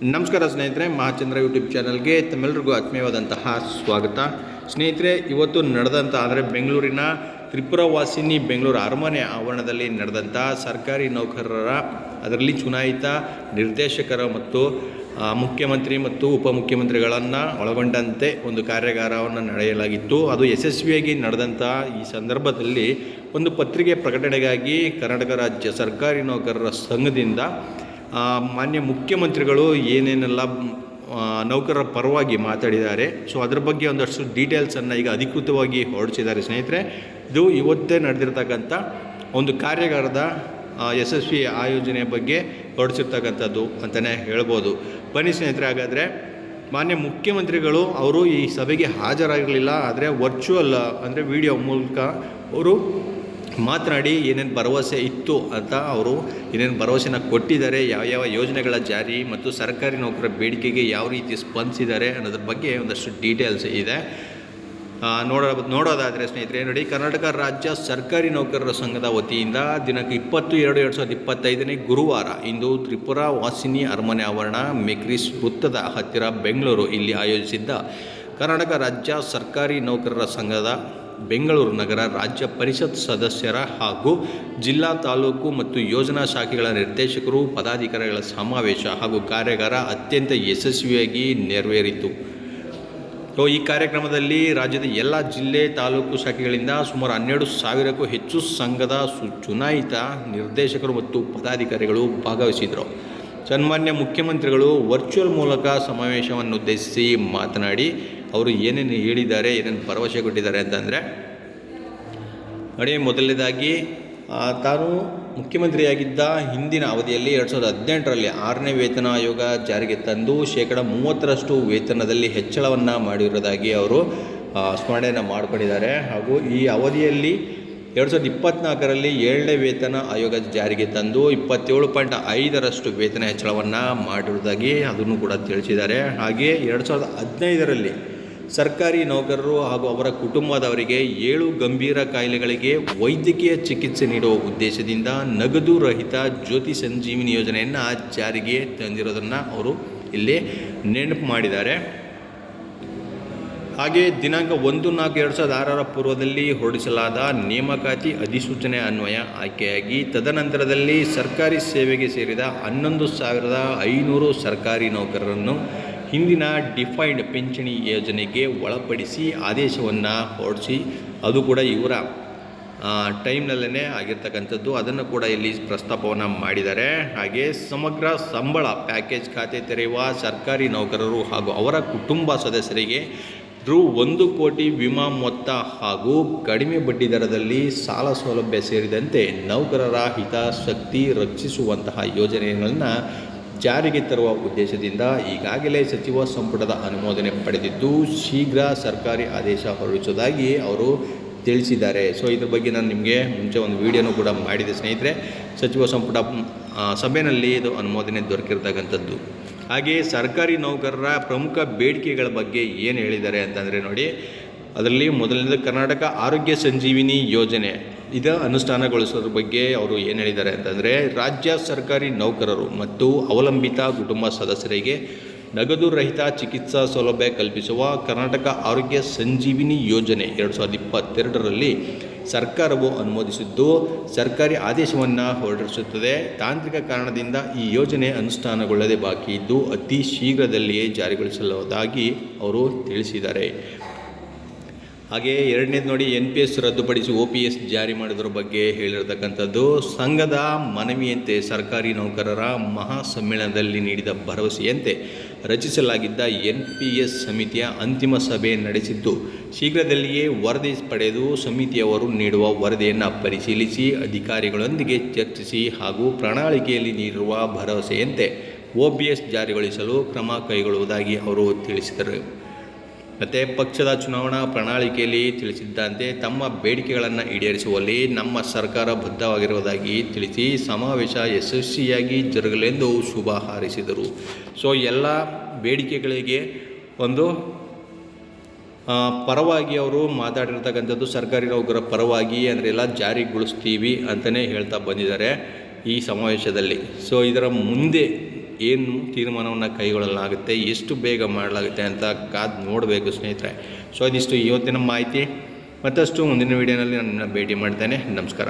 ನಮಸ್ಕಾರ ಸ್ನೇಹಿತರೆ, ಮಹಾಚಂದ್ರ ಯೂಟ್ಯೂಬ್ ಚಾನಲ್ಗೆ ತಮ್ಮೆಲ್ಲರಿಗೂ ಆತ್ಮೀಯವಾದಂತಹ ಸ್ವಾಗತ. ಸ್ನೇಹಿತರೆ, ಇವತ್ತು ನಡೆದಂಥ ಅಂದರೆ ಬೆಂಗಳೂರಿನ ತ್ರಿಪುರವಾಸಿನಿ ಬೆಂಗಳೂರು ಅರಮನೆ ಆವರಣದಲ್ಲಿ ನಡೆದಂಥ ಸರ್ಕಾರಿ ನೌಕರರ ಅದರಲ್ಲಿ ಚುನಾಯಿತ ನಿರ್ದೇಶಕರ ಮತ್ತು ಮುಖ್ಯಮಂತ್ರಿ ಮತ್ತು ಉಪಮುಖ್ಯಮಂತ್ರಿಗಳನ್ನು ಒಳಗೊಂಡಂತೆ ಒಂದು ಕಾರ್ಯಾಗಾರವನ್ನು ನಡೆಯಲಾಗಿತ್ತು. ಅದು ಯಶಸ್ವಿಯಾಗಿ ನಡೆದಂಥ ಈ ಸಂದರ್ಭದಲ್ಲಿ ಒಂದು ಪತ್ರಿಕೆ ಪ್ರಕಟಣೆಗಾಗಿ ಕರ್ನಾಟಕ ರಾಜ್ಯ ಸರ್ಕಾರಿ ನೌಕರರ ಸಂಘದಿಂದ ಮಾನ್ಯ ಮುಖ್ಯಮಂತ್ರಿಗಳು ಏನೇನೆಲ್ಲ ನೌಕರರ ಪರವಾಗಿ ಮಾತಾಡಿದ್ದಾರೆ, ಸೊ ಅದ್ರ ಬಗ್ಗೆ ಒಂದಷ್ಟು ಡೀಟೇಲ್ಸನ್ನು ಈಗ ಅಧಿಕೃತವಾಗಿ ಹೊರಡಿಸಿದ್ದಾರೆ. ಸ್ನೇಹಿತರೆ, ಇದು ಇವತ್ತೇ ನಡೆದಿರ್ತಕ್ಕಂಥ ಒಂದು ಕಾರ್ಯಾಗಾರದ ಯಶಸ್ವಿ ಆಯೋಜನೆಯ ಬಗ್ಗೆ ಹೊರಡಿಸಿರ್ತಕ್ಕಂಥದ್ದು ಅಂತಲೇ ಹೇಳ್ಬೋದು. ಬನ್ನಿ ಸ್ನೇಹಿತರೆ, ಹಾಗಾದರೆ ಮಾನ್ಯ ಮುಖ್ಯಮಂತ್ರಿಗಳು ಅವರು ಈ ಸಭೆಗೆ ಹಾಜರಾಗಿರಲಿಲ್ಲ, ಆದರೆ ವರ್ಚುವಲ್ ಅಂದರೆ ವಿಡಿಯೋ ಮೂಲಕ ಅವರು ಮಾತನಾಡಿ ಏನೇನು ಭರವಸೆ ಇತ್ತು ಅಂತ ಅವರು ಏನೇನು ಭರವಸೆನ ಕೊಟ್ಟಿದ್ದಾರೆ, ಯಾವ ಯೋಜನೆಗಳ ಜಾರಿ ಮತ್ತು ಸರ್ಕಾರಿ ನೌಕರರ ಬೇಡಿಕೆಗೆ ಯಾವ ರೀತಿ ಸ್ಪಂದಿಸಿದ್ದಾರೆ ಅನ್ನೋದ್ರ ಬಗ್ಗೆ ಒಂದಷ್ಟು ಡೀಟೇಲ್ಸ್ ಇದೆ. ನೋಡೋದಾದರೆ ಸ್ನೇಹಿತರೆ ನೋಡಿ, ಕರ್ನಾಟಕ ರಾಜ್ಯ ಸರ್ಕಾರಿ ನೌಕರರ ಸಂಘದ ವತಿಯಿಂದ ದಿನಾಂಕ 20/2/2025 ಗುರುವಾರ ಇಂದು ತ್ರಿಪುರ ವಾಸಿನಿ ಅರಮನೆ ಆವರಣ ಮೆಕ್ರಿಸ್ ವೃತ್ತದ ಹತ್ತಿರ ಬೆಂಗಳೂರು ಇಲ್ಲಿ ಆಯೋಜಿಸಿದ್ದ ಕರ್ನಾಟಕ ರಾಜ್ಯ ಸರ್ಕಾರಿ ನೌಕರರ ಸಂಘದ ಬೆಂಗಳೂರು ನಗರ ರಾಜ್ಯ ಪರಿಷತ್ ಸದಸ್ಯರ ಹಾಗೂ ಜಿಲ್ಲಾ ತಾಲೂಕು ಮತ್ತು ಯೋಜನಾ ಶಾಖೆಗಳ ನಿರ್ದೇಶಕರು ಪದಾಧಿಕಾರಿಗಳ ಸಮಾವೇಶ ಹಾಗೂ ಕಾರ್ಯಾಗಾರ ಅತ್ಯಂತ ಯಶಸ್ವಿಯಾಗಿ ನೆರವೇರಿತು. ಈ ಕಾರ್ಯಕ್ರಮದಲ್ಲಿ ರಾಜ್ಯದ ಎಲ್ಲ ಜಿಲ್ಲೆ ತಾಲೂಕು ಶಾಖೆಗಳಿಂದ ಸುಮಾರು 12,000ಕ್ಕೂ ಹೆಚ್ಚು ಸಂಘದ ಚುನಾಯಿತ ನಿರ್ದೇಶಕರು ಮತ್ತು ಪದಾಧಿಕಾರಿಗಳು ಭಾಗವಹಿಸಿದರು. ಸನ್ಮಾನ್ಯ ಮುಖ್ಯಮಂತ್ರಿಗಳು ವರ್ಚುವಲ್ ಮೂಲಕ ಸಮಾವೇಶವನ್ನು ಉದ್ದೇಶಿಸಿ ಮಾತನಾಡಿ ಅವರು ಏನೇನು ಹೇಳಿದ್ದಾರೆ, ಏನೇನು ಭರವಸೆ ಕೊಟ್ಟಿದ್ದಾರೆ ಅಂತಂದರೆ ನೋಡಿ, ಮೊದಲನೇದಾಗಿ ತಾನು ಮುಖ್ಯಮಂತ್ರಿಯಾಗಿದ್ದ ಹಿಂದಿನ ಅವಧಿಯಲ್ಲಿ 2018ರಲ್ಲಿ 6ನೇ ವೇತನ ಆಯೋಗ ಜಾರಿಗೆ ತಂದು 30% ವೇತನದಲ್ಲಿ ಹೆಚ್ಚಳವನ್ನು ಮಾಡಿರೋದಾಗಿ ಅವರು ಸ್ಮರಣೆಯನ್ನು ಮಾಡಿಕೊಂಡಿದ್ದಾರೆ. ಹಾಗೂ ಈ ಅವಧಿಯಲ್ಲಿ 2024ರಲ್ಲಿ 7ನೇ ವೇತನ ಆಯೋಗ ಜಾರಿಗೆ ತಂದು 27.5% ವೇತನ ಹೆಚ್ಚಳವನ್ನು ಮಾಡಿರುವುದಾಗಿ ಅದನ್ನು ಕೂಡ ತಿಳಿಸಿದ್ದಾರೆ. ಹಾಗೆ 2015ರಲ್ಲಿ ಸರ್ಕಾರಿ ನೌಕರರು ಹಾಗೂ ಅವರ ಕುಟುಂಬದವರಿಗೆ 7 ಗಂಭೀರ ಕಾಯಿಲೆಗಳಿಗೆ ವೈದ್ಯಕೀಯ ಚಿಕಿತ್ಸೆ ನೀಡುವ ಉದ್ದೇಶದಿಂದ ನಗದು ರಹಿತ ಜ್ಯೋತಿ ಸಂಜೀವಿನಿ ಯೋಜನೆಯನ್ನು ಜಾರಿಗೆ ತಂದಿರೋದನ್ನು ಅವರು ಇಲ್ಲಿ ನೆನಪು ಮಾಡಿದ್ದಾರೆ. ಹಾಗೆ ದಿನಾಂಕ 1/4/2006 ಪೂರ್ವದಲ್ಲಿ ಹೊರಡಿಸಲಾದ ನೇಮಕಾತಿ ಅಧಿಸೂಚನೆ ಅನ್ವಯ ಆಯ್ಕೆಯಾಗಿ ತದನಂತರದಲ್ಲಿ ಸರ್ಕಾರಿ ಸೇವೆಗೆ ಸೇರಿದ 11,500 ಸರ್ಕಾರಿ ನೌಕರರನ್ನು ಹಿಂದಿನ ಡಿಫೈನ್ಡ್ ಪಿಂಚಣಿ ಯೋಜನೆಗೆ ಒಳಪಡಿಸಿ ಆದೇಶವನ್ನು ಹೊರಡಿಸಿ, ಅದು ಕೂಡ ಇವರ ಟೈಮ್ನಲ್ಲೇ ಆಗಿರ್ತಕ್ಕಂಥದ್ದು, ಅದನ್ನು ಕೂಡ ಇಲ್ಲಿ ಪ್ರಸ್ತಾಪವನ್ನು ಮಾಡಿದ್ದಾರೆ. ಹಾಗೆ ಸಮಗ್ರ ಸಂಬಳ ಪ್ಯಾಕೇಜ್ ಖಾತೆ ತೆರೆಯುವ ಸರ್ಕಾರಿ ನೌಕರರು ಹಾಗೂ ಅವರ ಕುಟುಂಬ ಸದಸ್ಯರಿಗೆ ರೂ 1 ಕೋಟಿ ವಿಮಾ ಮೊತ್ತ ಹಾಗೂ ಕಡಿಮೆ ಬಡ್ಡಿ ದರದಲ್ಲಿ ಸಾಲ ಸೌಲಭ್ಯ ಸೇರಿದಂತೆ ನೌಕರರ ಹಿತಾಸಕ್ತಿ ರಕ್ಷಿಸುವಂತಹ ಯೋಜನೆಗಳನ್ನು ಜಾರಿಗೆ ತರುವ ಉದ್ದೇಶದಿಂದ ಈಗಾಗಲೇ ಸಚಿವ ಸಂಪುಟದ ಅನುಮೋದನೆ ಪಡೆದಿದ್ದು ಶೀಘ್ರ ಸರ್ಕಾರಿ ಆದೇಶ ಹೊರಡಿಸುವುದಾಗಿ ಅವರು ತಿಳಿಸಿದ್ದಾರೆ. ಸೊ ಇದ್ರ ಬಗ್ಗೆ ನಾನು ನಿಮಗೆ ಮುಂಚೆ ಒಂದು ವಿಡಿಯೋನೂ ಕೂಡ ಮಾಡಿದೆ ಸ್ನೇಹಿತರೆ. ಸಚಿವ ಸಂಪುಟ ಸಭೆಯಲ್ಲಿ ಇದು ಅನುಮೋದನೆ ದೊರಕಿರ್ತಕ್ಕಂಥದ್ದು. ಹಾಗೆ ಸರ್ಕಾರಿ ನೌಕರರ ಪ್ರಮುಖ ಬೇಡಿಕೆಗಳ ಬಗ್ಗೆ ಏನು ಹೇಳಿದ್ದಾರೆ ಅಂತಂದರೆ ನೋಡಿ, ಅದರಲ್ಲಿ ಮೊದಲನೇದು ಕರ್ನಾಟಕ ಆರೋಗ್ಯ ಸಂಜೀವಿನಿ ಯೋಜನೆ ಇದು ಅನುಷ್ಠಾನಗೊಳಿಸೋದ್ರ ಬಗ್ಗೆ ಅವರು ಏನು ಹೇಳಿದ್ದಾರೆ ಅಂತಂದರೆ, ರಾಜ್ಯ ಸರ್ಕಾರಿ ನೌಕರರು ಮತ್ತು ಅವಲಂಬಿತ ಕುಟುಂಬ ಸದಸ್ಯರಿಗೆ ನಗದು ರಹಿತ ಚಿಕಿತ್ಸಾ ಸೌಲಭ್ಯ ಕಲ್ಪಿಸುವ ಕರ್ನಾಟಕ ಆರೋಗ್ಯ ಸಂಜೀವಿನಿ ಯೋಜನೆ 2022ರಲ್ಲಿ ಸರ್ಕಾರವು ಅನುಮೋದಿಸಿದ್ದು ಸರ್ಕಾರಿ ಆದೇಶವನ್ನು ಹೊರಡಿಸುತ್ತದೆ. ತಾಂತ್ರಿಕ ಕಾರಣದಿಂದ ಈ ಯೋಜನೆ ಅನುಷ್ಠಾನಗೊಳ್ಳದೆ ಬಾಕಿ ಇದ್ದು ಅತಿ ಶೀಘ್ರದಲ್ಲಿಯೇ ಜಾರಿಗೊಳಿಸಲಾಗುವುದಾಗಿ ಅವರು ತಿಳಿಸಿದ್ದಾರೆ. ಹಾಗೆ ಎರಡನೇದು ನೋಡಿ, NPS ರದ್ದುಪಡಿಸಿ OPS ಜಾರಿ ಮಾಡೋದ್ರ ಬಗ್ಗೆ ಹೇಳಿರತಕ್ಕಂಥದ್ದು. ಸಂಘದ ಮನವಿಯಂತೆ ಸರ್ಕಾರಿ ನೌಕರರ ಮಹಾ ಸಮ್ಮೇಳನದಲ್ಲಿ ನೀಡಿದ ಭರವಸೆಯಂತೆ ರಚಿಸಲಾಗಿದ್ದ NPS ಸಮಿತಿಯ ಅಂತಿಮ ಸಭೆ ನಡೆಸಿದ್ದು ಶೀಘ್ರದಲ್ಲಿಯೇ ವರದಿ ಪಡೆದು ಸಮಿತಿಯವರು ನೀಡುವ ವರದಿಯನ್ನು ಪರಿಶೀಲಿಸಿ ಅಧಿಕಾರಿಗಳೊಂದಿಗೆ ಚರ್ಚಿಸಿ ಹಾಗೂ ಪ್ರಣಾಳಿಕೆಯಲ್ಲಿ ನೀಡಿರುವ ಭರವಸೆಯಂತೆ OPS ಜಾರಿಗೊಳಿಸಲು ಕ್ರಮ ಕೈಗೊಳ್ಳುವುದಾಗಿ ಅವರು ತಿಳಿಸಿದರು. ಮತ್ತು ಪಕ್ಷದ ಚುನಾವಣಾ ಪ್ರಣಾಳಿಕೆಯಲ್ಲಿ ತಿಳಿಸಿದ್ದಂತೆ ತಮ್ಮ ಬೇಡಿಕೆಗಳನ್ನು ಈಡೇರಿಸುವಲ್ಲಿ ನಮ್ಮ ಸರ್ಕಾರ ಬದ್ಧವಾಗಿರುವುದಾಗಿ ತಿಳಿಸಿ ಸಮಾವೇಶ ಯಶಸ್ವಿಯಾಗಿ ಜರುಗಲೆಂದು ಶುಭ ಹಾರೈಸಿದರು. ಸೊ ಎಲ್ಲ ಬೇಡಿಕೆಗಳಿಗೆ ಒಂದು ಪರವಾಗಿ ಅವರು ಮಾತಾಡಿರ್ತಕ್ಕಂಥದ್ದು ಸರ್ಕಾರಿ ನೌಕರರ ಪರವಾಗಿ ಅಂದರೆ ಎಲ್ಲ ಜಾರಿಗೊಳಿಸ್ತೀವಿ ಅಂತಲೇ ಹೇಳ್ತಾ ಬಂದಿದ್ದಾರೆ ಈ ಸಮಾವೇಶದಲ್ಲಿ. ಸೊ ಇದರ ಮುಂದೆ ಏನು ತೀರ್ಮಾನವನ್ನು ಕೈಗೊಳ್ಳಲಾಗುತ್ತೆ, ಎಷ್ಟು ಬೇಗ ಮಾಡಲಾಗುತ್ತೆ ಅಂತ ಕಾದು ನೋಡಬೇಕು ಸ್ನೇಹಿತರೆ. ಸೊ ಇದಿಷ್ಟು ಇವತ್ತಿನ ಮಾಹಿತಿ. ಮತ್ತಷ್ಟು ಮುಂದಿನ ವೀಡಿಯೋನಲ್ಲಿ ನಾನು ಭೇಟಿ ಮಾಡ್ತೇನೆ. ನಮಸ್ಕಾರ.